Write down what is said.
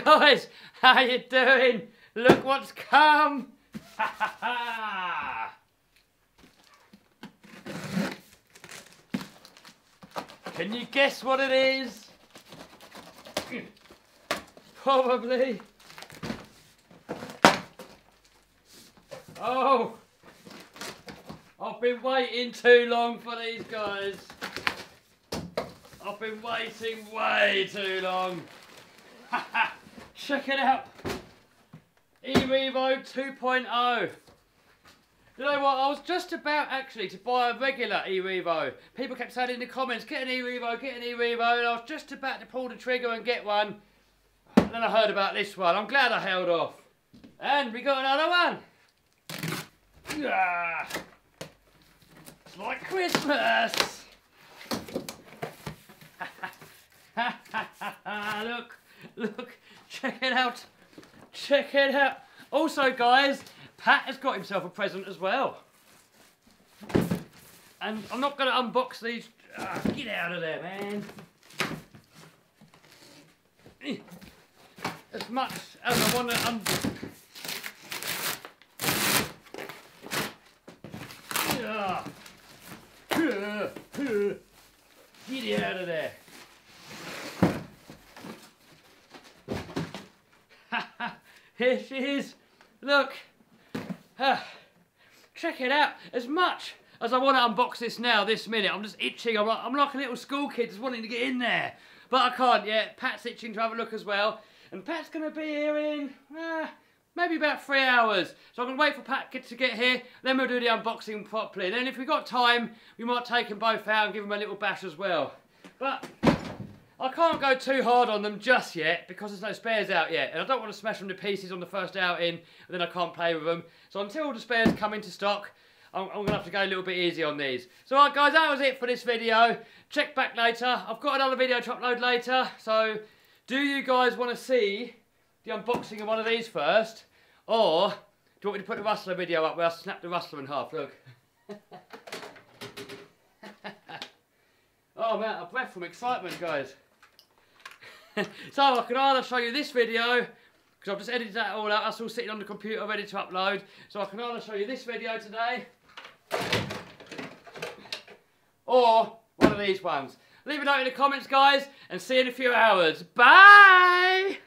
Guys, how you doing? Look what's come! Can you guess what it is? Probably. Oh! I've been waiting too long for these guys. I've been waiting way too long. Check it out. E-Revo 2.0. You know what, I was just about actually to buy a regular E-Revo. People kept saying in the comments, get an E-Revo, get an E-Revo, and I was just about to pull the trigger and get one. And then I heard about this one. I'm glad I held off. And we got another one. Yeah. It's like Christmas. Look, check it out. Check it out. Also, guys, Pat has got himself a present as well. And I'm not going to unbox these. Get out of there, man. As much as I want to Get out of there. Here she is. Look. Check it out. As much as I want to unbox this now, this minute, I'm just itching. I'm like a little school kid just wanting to get in there. But I can't yet. Pat's itching to have a look as well. And Pat's going to be here in maybe about 3 hours. So I'm going to wait for Pat to get here. Then we'll do the unboxing properly. And then if we've got time, we might take them both out and give them a little bash as well. But I can't go too hard on them just yet because there's no spares out yet. And I don't want to smash them to pieces on the first outing and then I can't play with them. So until the spares come into stock, I'm going to have to go a little bit easy on these. So alright guys, that was it for this video. Check back later. I've got another video to upload later. So do you guys want to see the unboxing of one of these first? Or do you want me to put the rustler video up where I snap the rustler in half? Look. Oh, I'm out of breath from excitement, guys. So I can either show you this video, because I've just edited that all out, that's all sitting on the computer ready to upload. So I can either show you this video today, or one of these ones. Leave a note in the comments, guys, and see you in a few hours. Bye!